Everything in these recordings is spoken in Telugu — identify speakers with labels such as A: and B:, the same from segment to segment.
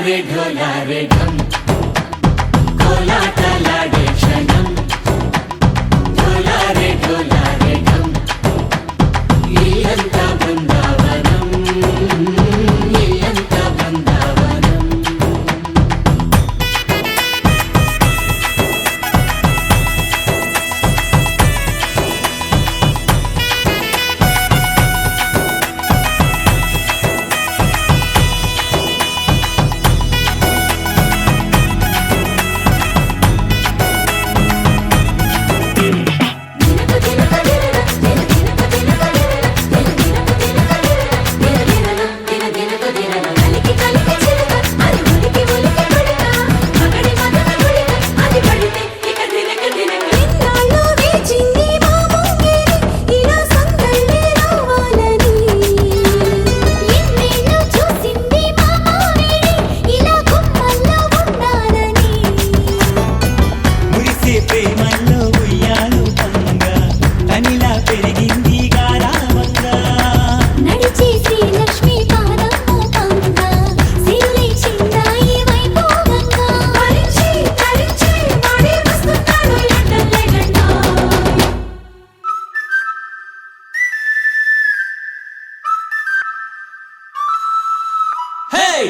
A: ढोलारे ढोलारे ढम कोलाटलाडे क्षणम ढोलारे ढोलारे ढम इल्लंता बृंदावनम इल्लंता बृंदावनम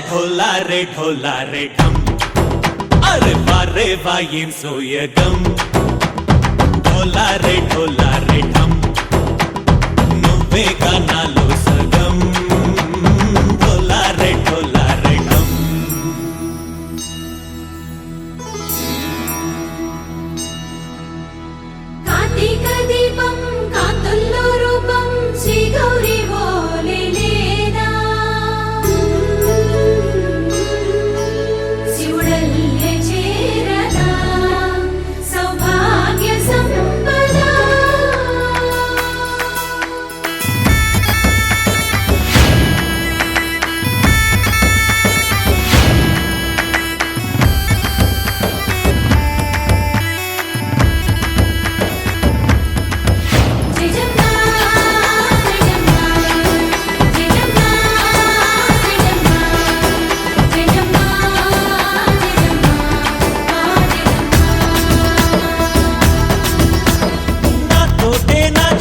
B: ढोलारे ढोलारे ढम अरे वारे वायें सोयगम ढोलारे ढोलारे ढम नुव्वे गानालो सगम ढोलारे ढोलारे ढम
C: कार्तिक दीपं कांतुल्लो रूपं श्री गौरी वोले लेदा शिवुडल्ले चेरदा सौभाग्य संपदा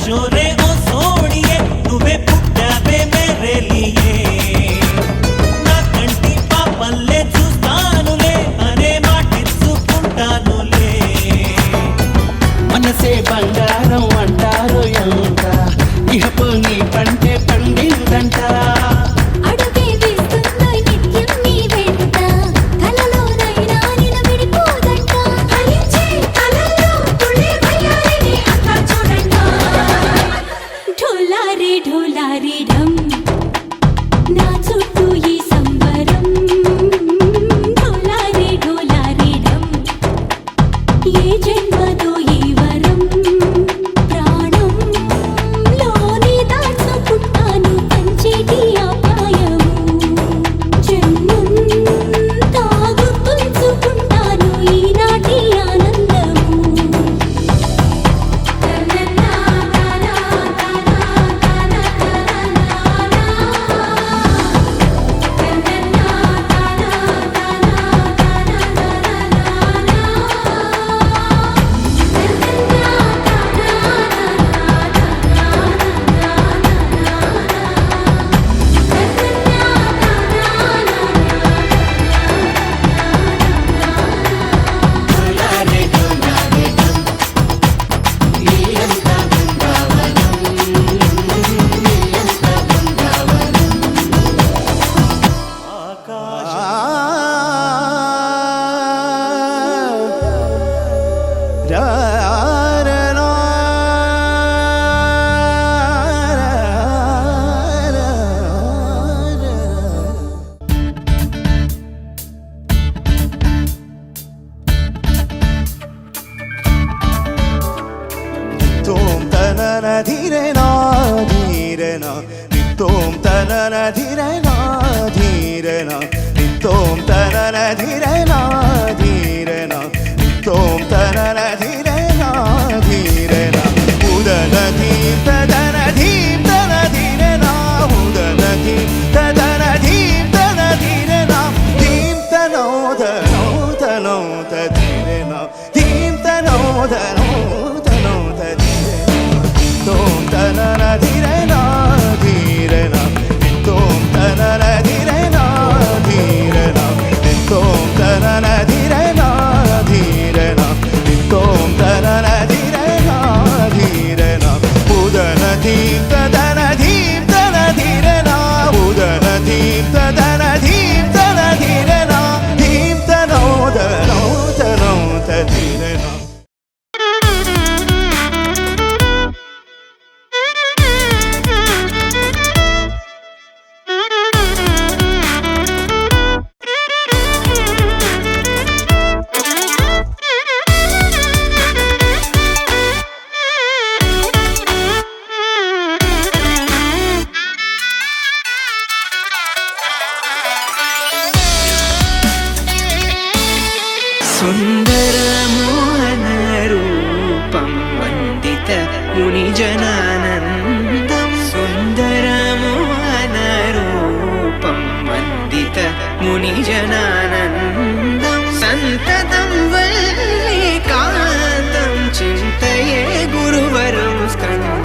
B: चोरे ओ सोनिए नुव्वे पुट्टावे मेरे लिए ना कंटी पापल्ले చూస్తానులే అనే మాటిచ్చుకుంటానులే
D: మనసే బంగారం అంటారు ఎంత ఇహపు నీ పంటే పండిందంట
C: అడుగే వేస్తున్న నిత్యం నీ వెంట కలలోనైనా నిలబడిపోదంట ఫలించే కలలో తుళ్ళి వయ్యారిని అంతా చూడంట ढोलारे ढोलारे ढम నా చుట్టూ ఈ సంబరం ढोलारे ढोलारे ढम ఏ జన్మదో ఈ వరం ప్రాణం లోని దాచుకుంటాను పంచేటి అపాయము జన్మం తాగుతుంచుకుంటాను ఈనాటి ఆనందము
A: ढोलारे ढोलारे ढम इल्लंता बृंदावनम इल्लंता बृंदावनम
E: Tom tanana dhirena dhirena Tom tanana dhirena dhirena Tom tanana dhirena dhirena Tom tanana dhirena dhirena Udana dhim tadana dhim tana dhirena Udana dhim tadana dhim tana dhirena Dhim
F: सुन्दरमोहनरूपं वन्दित मुनिजनानन्दं सुन्दरमोहनरूपं वन्दित मुनिजनानन्दं सन्ततं वल्लीकान्तं चिन्तये गुरुवरं स्कन्दम्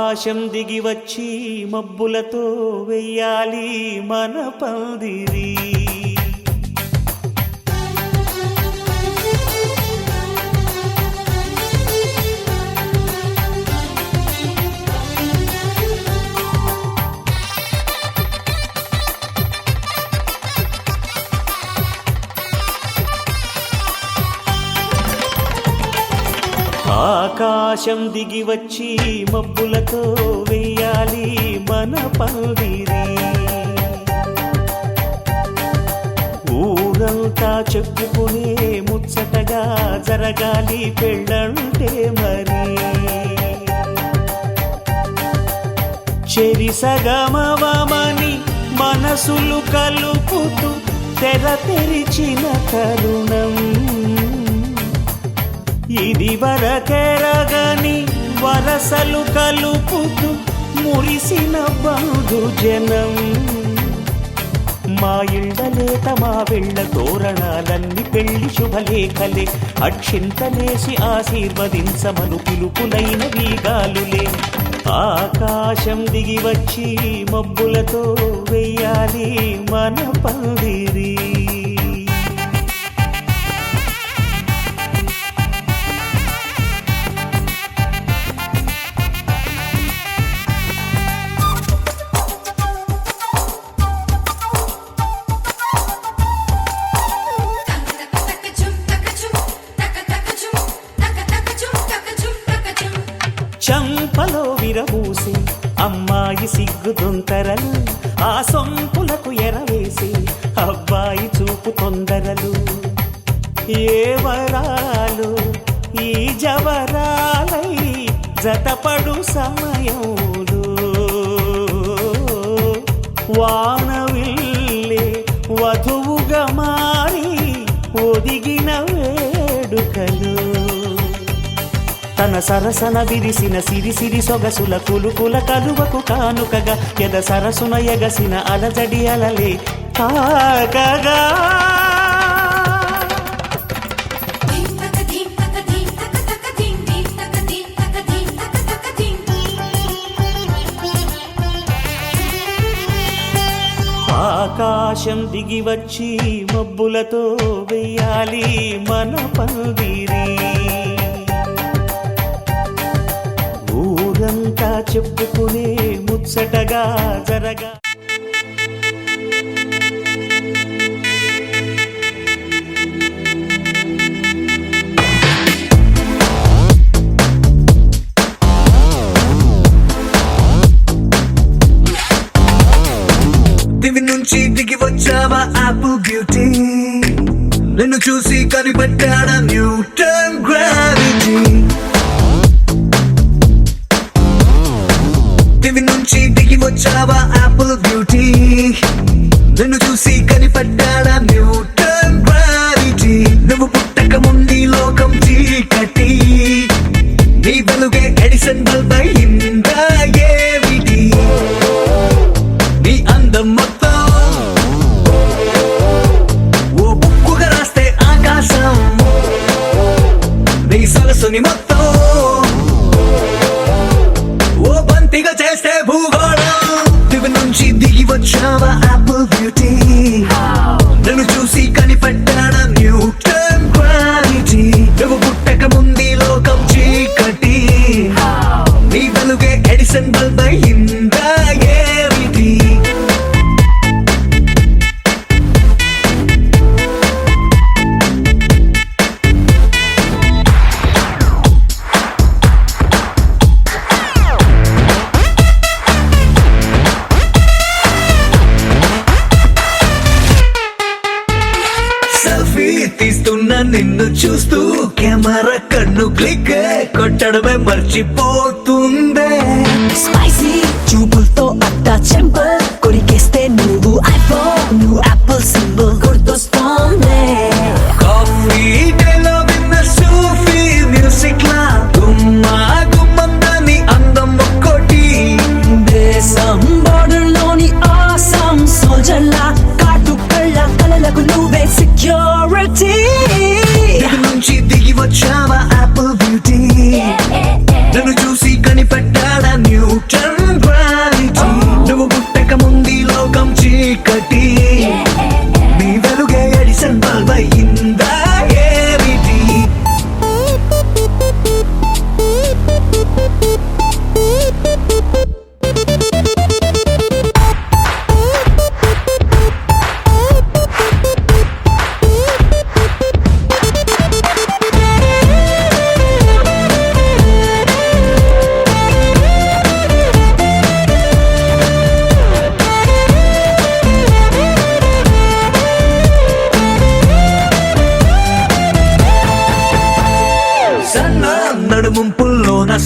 B: ఆకాశం దిగి వచ్చి మబ్బులతో వెయ్యాలి మన పందిరి. ఆకాశం దిగి వచ్చి మబ్బులతో వెయ్యాలి మన పందిరి. ఊరంతా చెప్పుకునే ముచ్చటగా జరగాలి పెళ్ళంటే మరి. చెరిసగమవమని మనసులు కలుపుతూ తెర తెరిచిన తరుణం. ఇది వరకెరగని వరసలు కలుపుతూ మురిసిన బంధుజనం. మా ఇళ్ళలేత మా వెళ్ళ తోరణాలన్నీ పెళ్లి శుభలేఖలే. అక్షింతలేసి ఆశీర్వదించమను పిలుపులైన వీగాలులే. ఆకాశం దిగి వచ్చి మబ్బులతో వెయ్యాలి మన పందిరి. చంపలో విరబూసి అమ్మాయి సిగ్గు దొంతరలు. ఆ సొంపులకు ఎరవేసి అబ్బాయి చూపు తొందరలు. ఏ వరాలు ఈ జవరాలై జతపడు సమయంలో. వానవిల్లే వధువుగా మారి ఒదిగిన వేడుకలు. తన సరసన విరిసిన సిరిసిరి సొగసుల కులుకుల కలువకు కానుకగా ఎద సరసున ఎగసిన అలజడి అలలే తాకగా. ఆకాశం దిగి వచ్చి మబ్బులతో వెయ్యాలి మన పందిరి. ఊరంతా చెప్పుకునే ముచ్చటగా జరగా.
G: దివి నుంచి దిగి వచ్చావా యాపిల్ బ్యూటీ. నిన్ను చూసి కనిపెట్టాడా న్యూటన్ గ్రావిటీ. దివి నుంచి దిగి వచ్చావా యాపిల్ బ్యూటీ. నిన్ను చూసి కనిపెట్టాడా న్యూటన్ గ్రావిటీ. నువ్వు పుట్టక ముందు లోకం చీకటి. నీ వెలుగే ఎడిసన్ బల్బ్ అయిందా ఏమిటి. నీ అందం మొత్తం ఓ బుక్కుగా రాస్తే ఆకాశం. నీ సరస్సుని మొత్తం ఓ బంతిగా చేస్తే భూగోళం. దివి నుంచి దిగి వచ్చావా యాపిల్ బ్యూటీ. నన్ను చూసి కనిపెట్టాడా న్యూటన్ గ్రావిటీ. నువ్వు పుట్టక ముందు లోకం చీకటి. నీ వెలుగే ఎడిసన్ బల్బ్ అయిందా ఏమిటి. సెల్ఫీ తీస్తున్న నిన్ను చూస్తూ కెమెరా కన్ను క్లిక్ కొట్టడమే మర్చిపోతుందే.
H: స్పైసీ చూపులతో అట్టా చెంపల్ కొరికేస్తే నువ్వు ఐఫోన్. నువ్వు యాపిల్ సింబల్ గుర్తొస్తోంది.
G: కాఫీ డేలో విన్న సూఫీ మ్యూజిక్ లా గుమ్మా గుమ్మందని అందం ఒక్కోటి.
H: దేశం బోర్డర్ లోని ఆసం సోల్జర్ లా కాటు కళ్ళ కలలకు నువ్వే సెక్యూరిటీ.
G: దివి నుంచి దిగి వచ్చావా యాపిల్ బ్యూటీ. నన్ను చూసి కనిపెట్టాడా న్యూటన్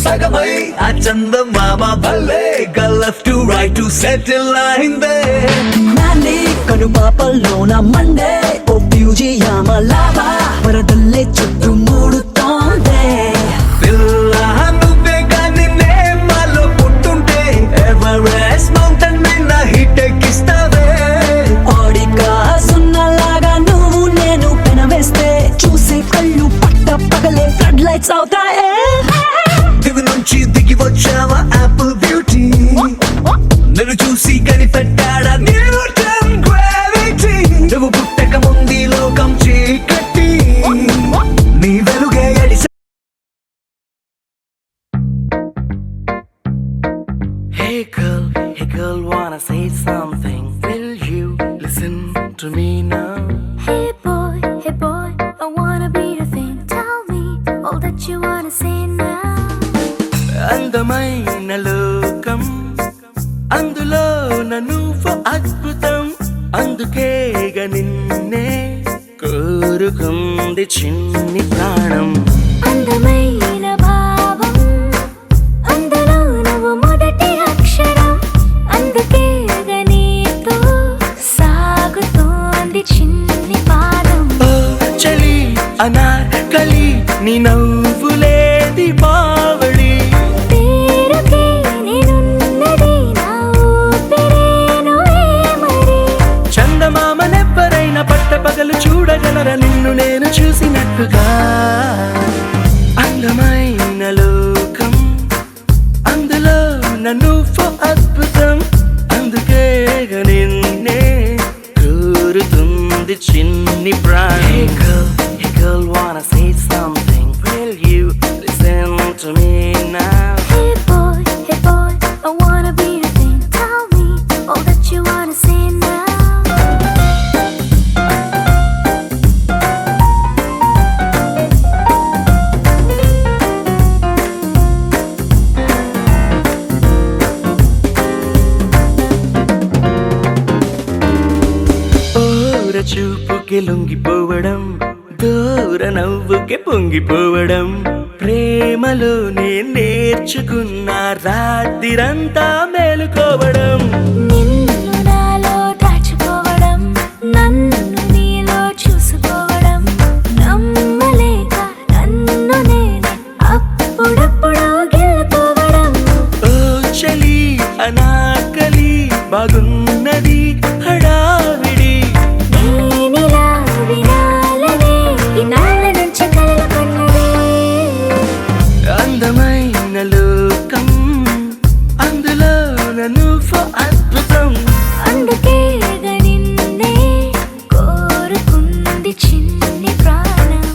G: సగమై ఆ చందమామ భలే left to right to settle అయిందే
H: నాని కనుపాపల్లోన మండే ఓ ఫ్యూజియామ లావా వరదల్లే చుట్టూ మూడుతోందే
G: పిల్ల నువ్వే గాని నేమాలో పుట్టుంటే ఎవరెస్ట్ మౌంటైన్ మీద హిట్ ఎక్కిస్తావే
H: ఓడిగా సున్నలాగా నువ్వు నేను పెనవేస్తే చూసే కళ్ళు పట్ట పగలే ఫ్లడ్ లైట్స్ అవుతాయే
G: దివి నుంచి దిగి వచ్చావా యాపిల్ బ్యూటీ నన్ను చూసి కనిపెట్టాడా న్యూటన్ గ్రావిటీ నువ్వు పుట్టక ముందు లోకం చీకటి నీ వెలుగే అడిస
D: Hey girl, wanna say something? Will you listen to me now?
C: Hey boy, I wanna be your thing. Tell me all that you wanna say now.
D: అందమైన లోకం అందులో నువ్వు అద్భుతం అందుకేగా నిన్నే కోరుకుంది చిన్ని ప్రాణం
C: అందమైన భావం అందులో నువ్వు మొదటి అక్షరం అందుకే నీతో సాగుతోంది చిన్ని పాదం
D: ఓ చలి అనార్కలి నీ నవ్వులేది బావళి
C: పేరుకే నేనున్నది నా ఊపిరేనువే మరి
D: చందమామనెవ్వరైనా పట్టపగలు చూడగలరా నిన్ను నేను చూసినట్టుగా అందమైన లోకం అందులో నువ్వు అద్భుతం అందుకే నిన్నే కోరుతుంది చిన్ని ప్రాణం Hey girl, wanna say something? Will you listen to me now?
C: Hey boy, I wanna be your thing. Tell me all that you wanna say now.
D: ఓర చూపుకి లొంగిపోవడం దూర నవ్వుకి పొంగిపోవడం ప్రేమలోనే నేర్చుకున్న రాత్రిరంతా మేలుకోవడం
C: నిన్ను నాలో దాచుకోవడం నన్ను నీలో చూసుకోవడం నమ్మలేక నన్ను నేనే అప్పుడప్పుడు గెలుకోవడం
D: ఓ చలి అనాకలి బాగున్నది హడావిడి
C: నేనిలా వినాలనే ఇన్నాళ్ళ నుంచి కలలు కన్నదే
D: అందమైన లోకం అందులో నువ్వు అద్భుతం
C: అందుకే నిన్నే కోరుకుంది చిన్ని ప్రాణం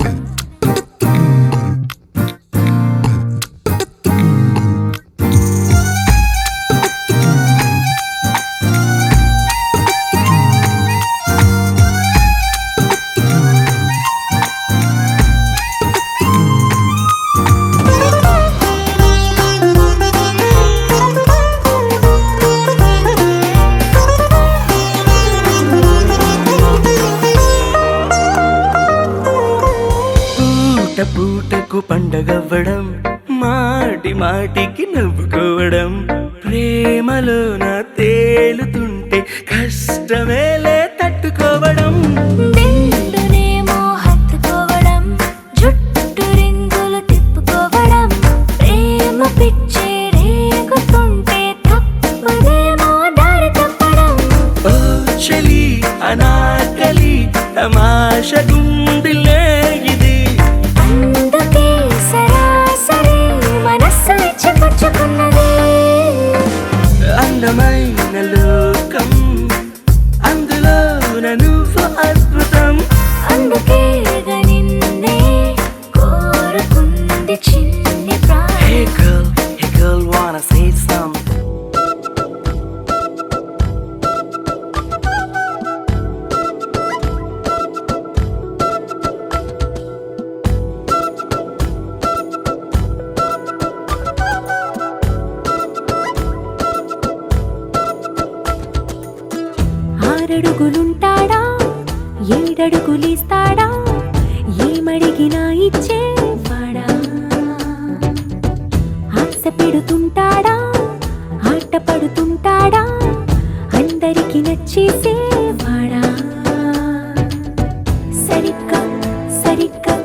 D: పూట పూటకు పండగవ్వడం మాటి మాటికి నవ్వుకోవడం ప్రేమలోన తేలుతుంటే కష్టమేలే తట్టుకోవడం
C: దిండునేమో హత్తుకోవడం జుట్టు రింగులు తిప్పుకోవడం ప్రేమ పిచ్చి రేగుతుంటే తప్పదేమో దారి తప్పడం
D: ఓ చలి అనాకలి తమాష గుండిలే ఇది
C: అందుకే సరాసరి మనస్సు ఇచ్చిపుచ్చుకున్నది
D: అందమైన లోకం అందులో నువ్వు అద్భుతం
C: అందుకే నిన్నే కోరుకుంది చిన్ని ప్రాణం
D: Hey girl, wanna say something?
C: ఆరడుగులుంటాడా ఏడడుగులిస్తాడా ఏమడిగినా ఇచ్చేవాడా పెడుతుంటాడా ఆట పడుతుంటాడా అందరికి నచ్చేసేవాడా సరిగ్గా సరిగ్గా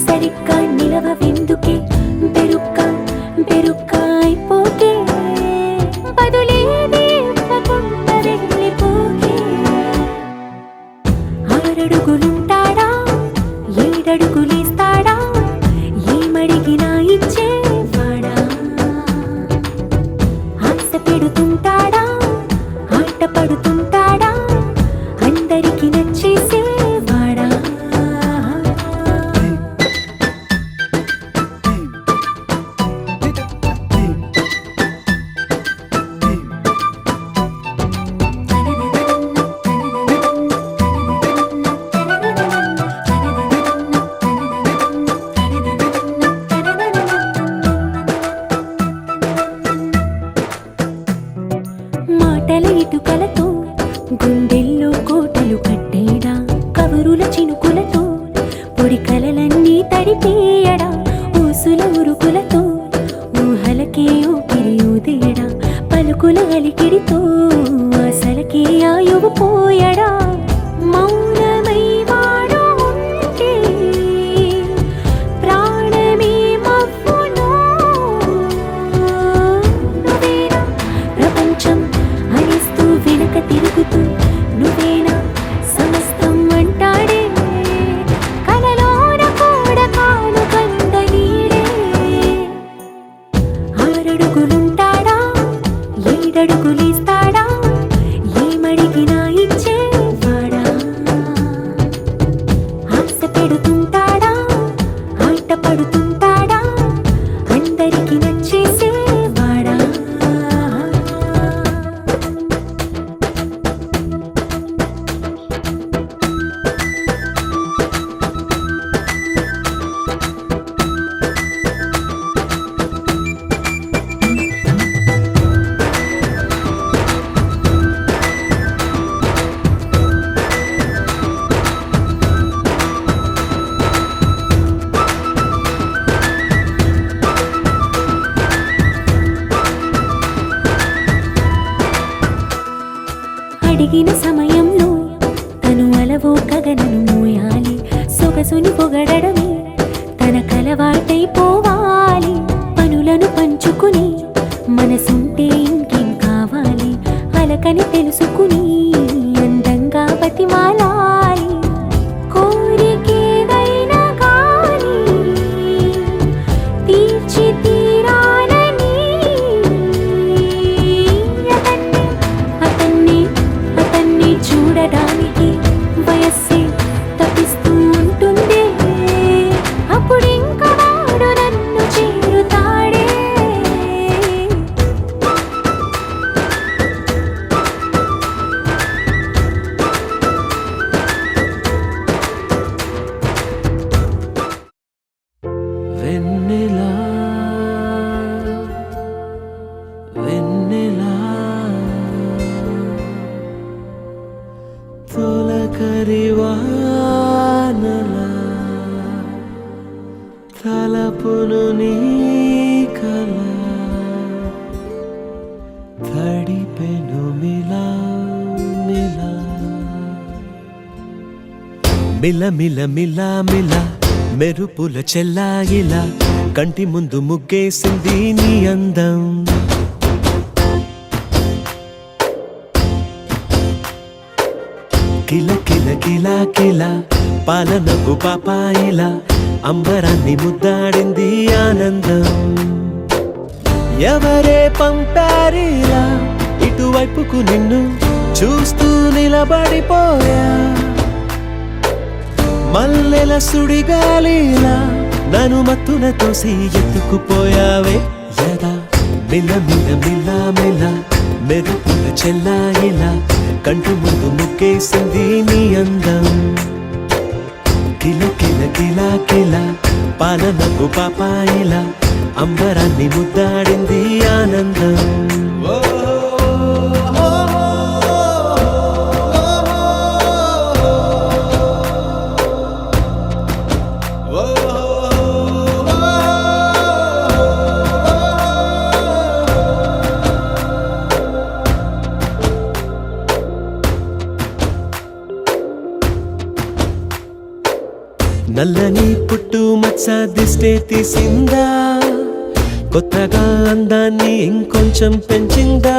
C: సరిగ్గా నిలవెందుకే బెరుక్క బెరుక్క అయిపోకే బదులేది ఇవ్వకుండా వెళ్ళిపోకే ఆరడుగులుంటాడా ఏడడుగులేస్తాడా ఏమడిగినా ఇచ్చేవాడా ఆశ పెడుతుంటాడా ఆట పడుతుంటాడా అందరికి నచ్చేసేవాడా మాటల ఇటుకలతో గుండెల్లో కోటలు కట్టేడా కబురుల చినుకులతో పొడి కలలన్నీ తడిపేయడా ఊసుల ఉరుకులతో ఊహలకే ఊపిరి ఊదేయడా పలుకుల అలికిడితో ఆశలకే ఆయువు పోయడా మౌనమై వాడు ఉంటే ప్రాణమే మవ్వును నువ్వేనా ప్రపంచం అనిస్తూ వెనక తిరుగుతూ నువ్వేనా సమస్తం అంటాడే కలలోన కూడా కాను కంద నీడే ఆరడుగులుంటాడా ఏడడుగులేస్తాడా ఏమడిగినా ఇచ్చేవాడా ఆశ పెడుతుంటాడా ఆట పడుతుంటాడా అందరికి నచ్చేసేవాడా అడిగిన సమయంలో తను అలవో గగనను మోయాలి సొగసుని పొగడమే తనకలవాటైపోవాలి పనులను పంచుకుని మనసుంటే ఇంకేం కావాలి అలకని తెలుసుకుని అందంగా బతిమాలాలి కోరికేదైనా గాని తీర్చి తీరాలని అతన్ని అతన్ని చూడడానికి వయస్సే తప్పిస్తూ ఉంటుంది అప్పుడింక వాడు నన్ను చేరుతాడే
B: వెన్నెలా వెన్నెలా తొలకరివానలా తలపును నీ కల తడిపెను మిలా మిలా మిల మిల మిల మిల మెరుపుల చెల్లాయిలా కంటి ముందు ముగ్గేసింది నీ అందం కిల కిల కిల కిల పాలనపు పాపాయిలా అంబరాన్ని ముద్దాడింది ఆనందం ఎవరే పంపారిలా ఇటువైపుకు నిన్ను చూస్తూ నిలబడిపోయా మల్లెల సుడిగాలిలా నన్ను మత్తున తోసి ఎత్తుకుపోయావే యదా మిల మిల మిల మిల మెరుపుల చెల్లాయిలా కంటి ముందు ముగ్గేసింది నీ అందం కిల కిల కిల కిల పాలనకు పాపాయిలా అంబరాన్ని ముద్దాడింది ఆనందం నల్లని పుట్టు మచ్చ దిష్టే తీసిందా, కొత్తగా అందాన్ని ఇంకొంచెం పెంచిందా,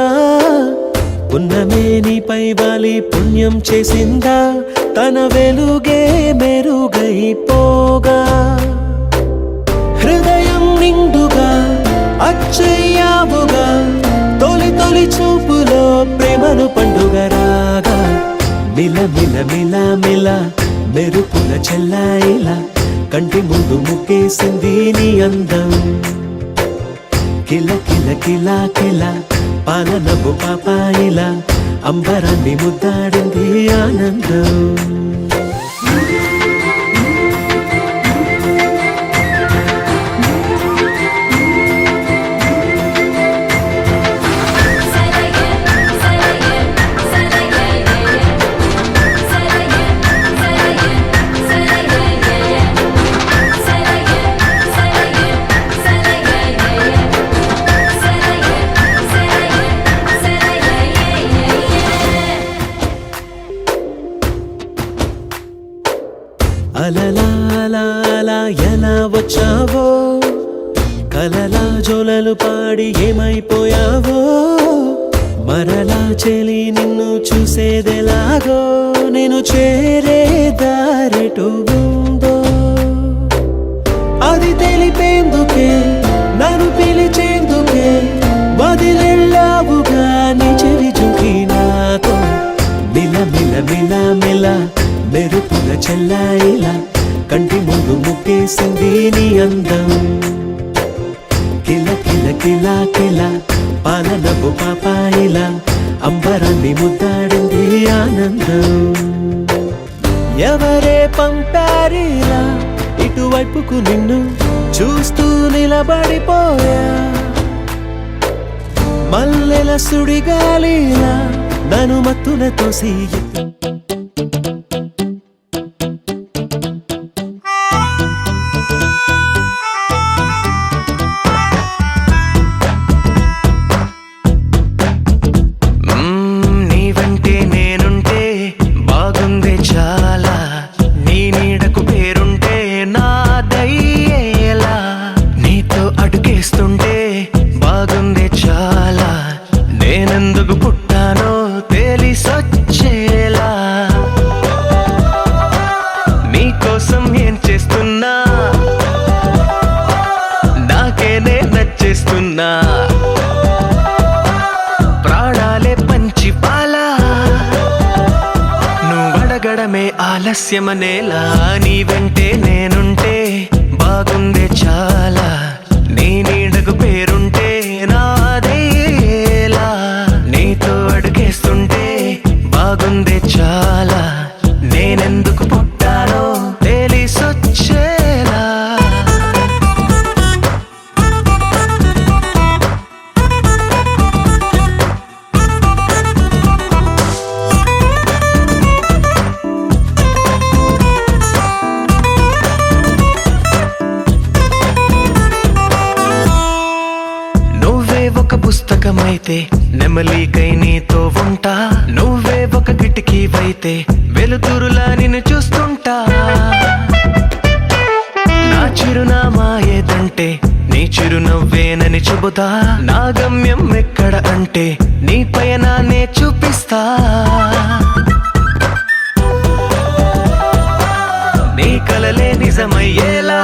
B: ఉన్నమే నీపై వాలి పుణ్యం చేసిందా, తన వెలుగే మెరుగైపోగా హృదయం నిండుగా అచ్చయ్యావుగా, తొలి తొలి చూపులో ప్రేమను పండుగ రాగా, మిల మిల మిల మిల మెరుపుల చెల్లాయిలా కంటి ముందు ముగ్గేసింది నీ అందం, కిల కిల కిల కిల పాలనపు పాపాయిలా అంబరాన్ని ముద్దాడింది ఆనందం. అలలా అలా అలా ఎలా వచ్చావో, కలలా జోలలు పాడి ఏమైపోయావో, మరలా చెలి నిన్ను చూసేదెలాగో, నేను చేరే దారెటు ఉందో అది తెలిపేందుకే, నన్ను పిలిచేందుకే వదిలెళ్ళావుగా నీ చెవి జుకి నాతో, మిల మిల మిల మిల మెరుపుల చెల్లాయిలా కంటి ముందు ముగ్గేసింది నీ అందం, కిల కిల కిల కిల పాలనపు పాపాయిలా అంబరాన్ని ముద్దాడింది ఆనందం. ఎవరే పంపారిలా ఇటువైపుకు నిన్ను చూస్తూ నిలబడిపోయా, మల్లెల సుడిగాలిలా నన్ను మత్తున తోసి
F: ప్రాణాలే పంచి పాలా, నువ్వడగడమే ఆలస్యమనేలా, నీ వెంటే నేనుంటే బాగుందే చాలా, నీ నీడకు పేరుంటే నాదేలా, నీతో అడుగేస్తుంటే బాగుందే చాలా, నేనెందుకు పుట్టానో తెలిసొచ్చేలా. ఒక పుస్తకమైతే నెమలికై నీతో ఉంటా, నువ్వే ఒక కిటికీవైతే వెలుతురులా నిన్ను చూస్తుంటా, నా చిరునామా ఏదంటే నీ చిరునవ్వేనని చెబుతా, నా గమ్యం ఎక్కడ అంటే నీ పయనాన్నే చూపిస్తా, నీ కలలే నిజమయ్యేలా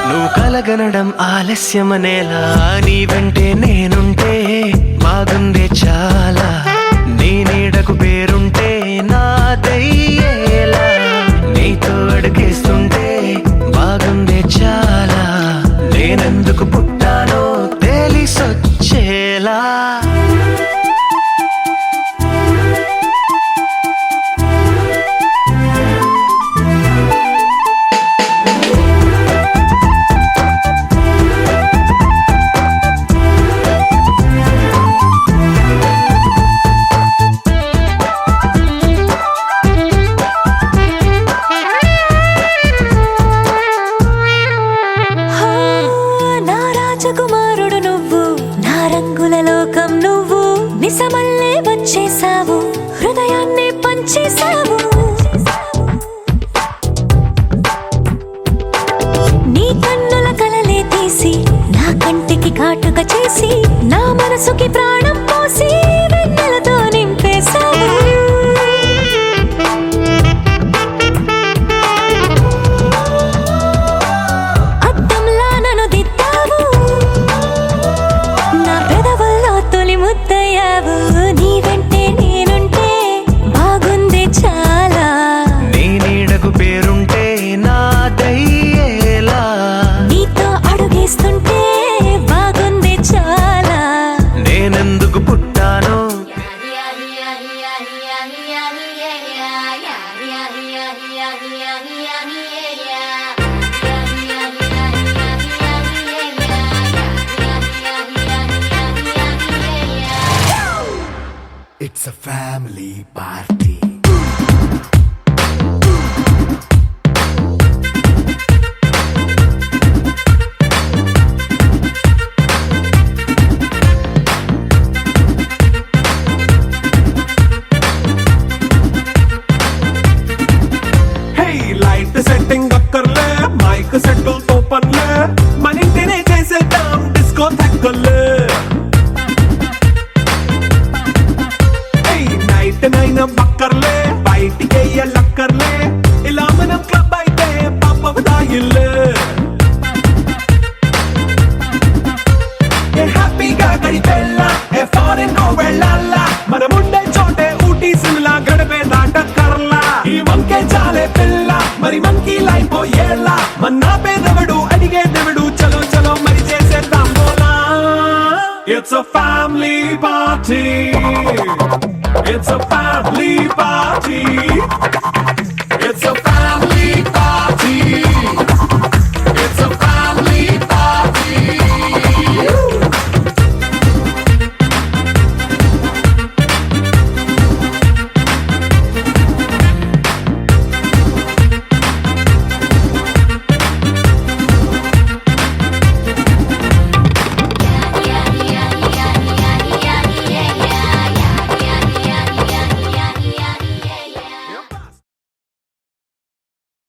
F: నువ్వు కలగనడం ఆలస్యమనేలా, నీ వెంటే నేనుంటే బాగుందే చాలా, నీ నీడకు పేరుంటే నాదయ్యేలా, నీతో అడుగేస్తుంటే బాగుందే చాలా, నేనెందుకు పుట్టానో తెలిసొచ్చేలా.
C: నిసమల్లే వచ్చేసావు, హృదయాన్ని పంచేసావు, కంటికి కాటుక చేసి నా మనసుకి ప్రాణం పోసి వెన్నెలతో నింపేశావు అద్దంలా నన్ను దిద్దావు నా పెదవుల్లో తొలి ముద్దయ్యావు నీ వెంటే నేనుంటే బాగుంది చాలా
F: నీ నీడకు పేరుంటే నాదయ్యేలా
C: నీతో అడుగేస్తుంటే బాగుంది చాలా
F: నేనెందుకు పుట్టానో
G: It's a family party.
B: Hey light setting అక్కర్లే మైక్ సెట్టు తో పనులే మన ఇంటినే చేసేద్దాం డిస్కో థక్కర్లే నైట్ నైన్ బక్కర్లే బయటికి లక్కర్లే ఇలా మనం క్లబ్ అయితే పాపదాయిల్లే హ్యాపీగా గడిపెళ్ళ ఫారెన్ వెళ్ళాల మనముండే చోటే ఊటీ సిమ్లా గడిపే దాటక్కర్లా ఈ వంకే చాలే పిల్ల మరి మంకీ లైపోయేళ్ళ మన్నా పేదవడు అడిగే దేవుడు చలో చలో మరి చేసేద్దాం బోలా it's a family party It's a family party.